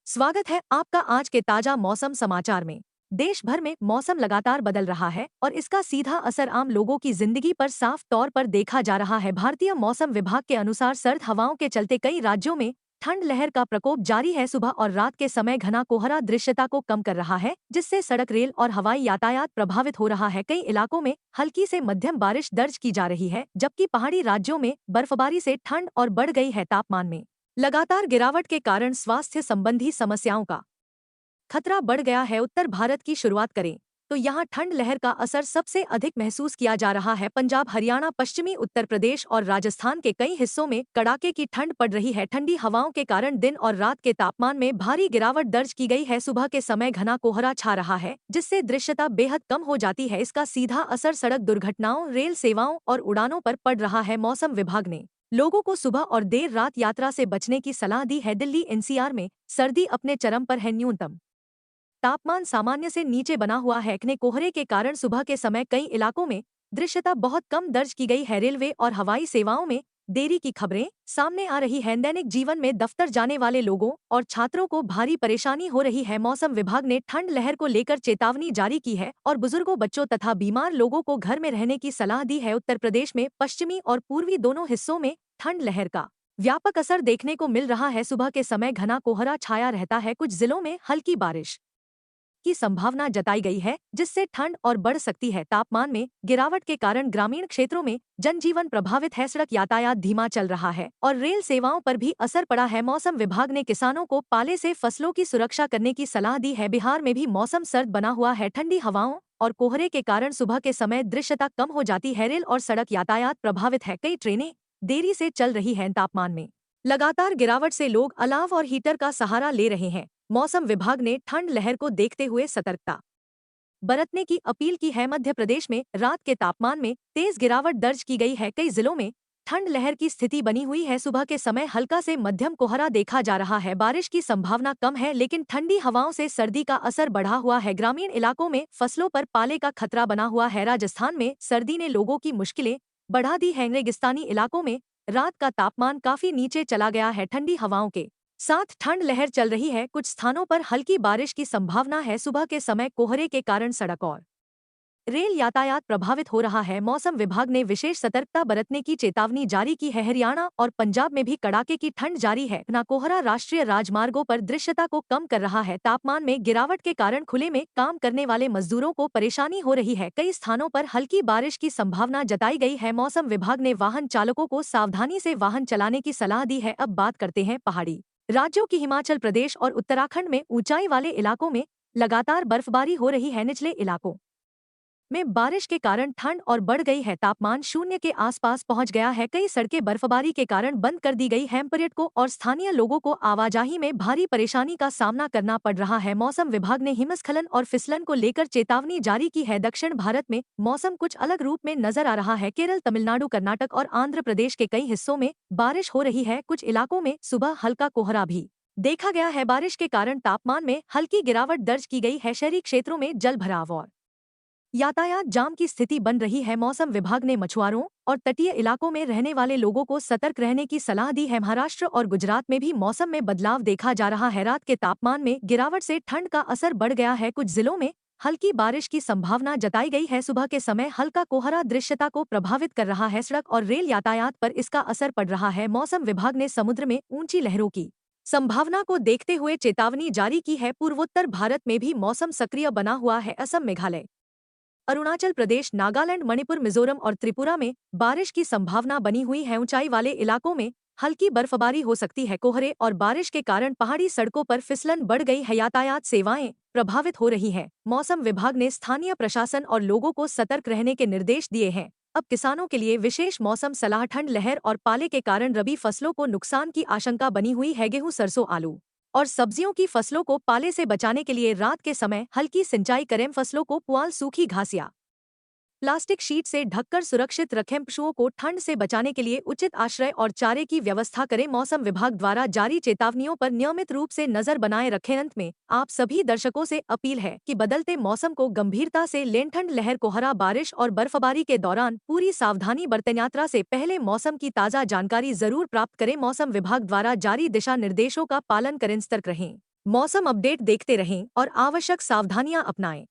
स्वागत है आपका आज के ताजा मौसम समाचार में। देश भर में मौसम लगातार बदल रहा है और इसका सीधा असर आम लोगों की जिंदगी पर साफ तौर पर देखा जा रहा है। भारतीय मौसम विभाग के अनुसार सर्द हवाओं के चलते कई राज्यों में ठंड लहर का प्रकोप जारी है। सुबह और रात के समय घना कोहरा दृश्यता को कम कर रहा है, जिससे सड़क, रेल और हवाई यातायात प्रभावित हो रहा है। कई इलाकों में हल्की से मध्यम बारिश दर्ज की जा रही है, जबकि पहाड़ी राज्यों में बर्फबारी से ठंड और बढ़ गई है। तापमान में लगातार गिरावट के कारण स्वास्थ्य संबंधी समस्याओं का खतरा बढ़ गया है। उत्तर भारत की शुरुआत करें तो यहाँ ठंड लहर का असर सबसे अधिक महसूस किया जा रहा है। पंजाब, हरियाणा, पश्चिमी उत्तर प्रदेश और राजस्थान के कई हिस्सों में कड़ाके की ठंड पड़ रही है। ठंडी हवाओं के कारण दिन और रात के तापमान में भारी गिरावट दर्ज की गई है। सुबह के समय घना कोहरा छा रहा है, जिससे दृश्यता बेहद कम हो जाती है। इसका सीधा असर सड़क दुर्घटनाओं, रेल सेवाओं और उड़ानों पर पड़ रहा है। मौसम विभाग ने लोगों को सुबह और देर रात यात्रा से बचने की सलाह दी है। दिल्ली एनसीआर में सर्दी अपने चरम पर है। न्यूनतम तापमान सामान्य से नीचे बना हुआ है। घने कोहरे के कारण सुबह के समय कई इलाकों में दृश्यता बहुत कम दर्ज की गई है। रेलवे और हवाई सेवाओं में देरी की खबरें सामने आ रही हैं। दैनिक जीवन में दफ्तर जाने वाले लोगों और छात्रों को भारी परेशानी हो रही है। मौसम विभाग ने ठंड लहर को लेकर चेतावनी जारी की है और बुजुर्गों, बच्चों तथा बीमार लोगों को घर में रहने की सलाह दी है। उत्तर प्रदेश में पश्चिमी और पूर्वी दोनों हिस्सों में ठंड लहर का व्यापक असर देखने को मिल रहा है। सुबह के समय घना कोहरा छाया रहता है। कुछ जिलों में हल्की बारिश की संभावना जताई गई है, जिससे ठंड और बढ़ सकती है। तापमान में गिरावट के कारण ग्रामीण क्षेत्रों में जनजीवन प्रभावित है। सड़क यातायात धीमा चल रहा है और रेल सेवाओं पर भी असर पड़ा है। मौसम विभाग ने किसानों को पाले से फसलों की सुरक्षा करने की सलाह दी है। बिहार में भी मौसम सर्द बना हुआ है। ठंडी हवाओं और कोहरे के कारण सुबह के समय दृश्यता कम हो जाती है। रेल और सड़क यातायात प्रभावित है। कई ट्रेनें देरी से चल रही हैं। तापमान में लगातार गिरावट से लोग अलाव और हीटर का सहारा ले रहे हैं। मौसम विभाग ने ठंड लहर को देखते हुए सतर्कता बरतने की अपील की है। मध्य प्रदेश में रात के तापमान में तेज गिरावट दर्ज की गई है। कई जिलों में ठंड लहर की स्थिति बनी हुई है। सुबह के समय हल्का से मध्यम कोहरा देखा जा रहा है। बारिश की संभावना कम है, लेकिन ठंडी हवाओं से सर्दी का असर बढ़ा हुआ है। ग्रामीण इलाकों में फसलों पर पाले का खतरा बना हुआ है। राजस्थान में सर्दी ने लोगों की मुश्किलें बढ़ा दी हैं। रेगिस्तानी इलाकों में रात का तापमान काफी नीचे चला गया है। ठंडी हवाओं के साथ ठंड लहर चल रही है। कुछ स्थानों पर हल्की बारिश की संभावना है। सुबह के समय कोहरे के कारण सड़क और रेल यातायात प्रभावित हो रहा है। मौसम विभाग ने विशेष सतर्कता बरतने की चेतावनी जारी की है। हरियाणा और पंजाब में भी कड़ाके की ठंड जारी है। घना कोहरा राष्ट्रीय राजमार्गों पर दृश्यता को कम कर रहा है। तापमान में गिरावट के कारण खुले में काम करने वाले मजदूरों को परेशानी हो रही है। कई स्थानों पर हल्की बारिश की संभावना जताई गई है। मौसम विभाग ने वाहन चालकों को सावधानी से वाहन चलाने की सलाह दी है। अब बात करते हैं पहाड़ी राज्यों की। हिमाचल प्रदेश और उत्तराखंड में ऊंचाई वाले इलाकों में लगातार बर्फबारी हो रही है। निचले इलाकों में बारिश के कारण ठंड और बढ़ गई है। तापमान शून्य के आसपास पहुंच गया है। कई सड़कें बर्फबारी के कारण बंद कर दी गई हैं। पर्यटकों और स्थानीय लोगों को आवाजाही में भारी परेशानी का सामना करना पड़ रहा है। मौसम विभाग ने हिमस्खलन और फिसलन को लेकर चेतावनी जारी की है। दक्षिण भारत में मौसम कुछ अलग रूप में नजर आ रहा है। केरल, तमिलनाडु, कर्नाटक और आंध्र प्रदेश के कई हिस्सों में बारिश हो रही है। कुछ इलाकों में सुबह हल्का कोहरा भी देखा गया है। बारिश के कारण तापमान में हल्की गिरावट दर्ज की गई है। शहरी क्षेत्रों में जल भराव और यातायात जाम की स्थिति बन रही है। मौसम विभाग ने मछुआरों और तटीय इलाकों में रहने वाले लोगों को सतर्क रहने की सलाह दी है। महाराष्ट्र और गुजरात में भी मौसम में बदलाव देखा जा रहा है। रात के तापमान में गिरावट से ठंड का असर बढ़ गया है। कुछ जिलों में हल्की बारिश की संभावना जताई गई है। सुबह के समय हल्का कोहरा दृश्यता को प्रभावित कर रहा है। सड़क और रेल यातायात पर इसका असर पड़ रहा है। मौसम विभाग ने समुद्र में ऊंची लहरों की संभावना को देखते हुए चेतावनी जारी की है। पूर्वोत्तर भारत में भी मौसम सक्रिय बना हुआ है। असम, मेघालय, अरुणाचल प्रदेश, नागालैंड, मणिपुर, मिजोरम और त्रिपुरा में बारिश की संभावना बनी हुई है। ऊंचाई वाले इलाकों में हल्की बर्फबारी हो सकती है। कोहरे और बारिश के कारण पहाड़ी सड़कों पर फिसलन बढ़ गई है। यातायात सेवाएं प्रभावित हो रही हैं। मौसम विभाग ने स्थानीय प्रशासन और लोगों को सतर्क रहने के निर्देश दिए हैं। अब किसानों के लिए विशेष मौसम सलाह। ठंड लहर और पाले के कारण रबी फसलों को नुकसान की आशंका बनी हुई है। गेहूं, सरसों, आलू और सब्जियों की फसलों को पाले से बचाने के लिए रात के समय हल्की सिंचाई करें। फसलों को पुआल, सूखी घास या प्लास्टिक शीट से ढककर सुरक्षित रखें। पशुओं को ठंड से बचाने के लिए उचित आश्रय और चारे की व्यवस्था करें। मौसम विभाग द्वारा जारी चेतावनियों पर नियमित रूप से नजर बनाए रखें। अंत में आप सभी दर्शकों से अपील है कि बदलते मौसम को गंभीरता से लें। ठंड लहर, कोहरा, बारिश और बर्फबारी के दौरान पूरी सावधानी बरतें। यात्रा से पहले मौसम की ताज़ा जानकारी जरूर प्राप्त करें। मौसम विभाग द्वारा जारी दिशा निर्देशों का पालन करें। सतर्क रहें। मौसम अपडेट देखते रहें और आवश्यक सावधानियां अपनाएं।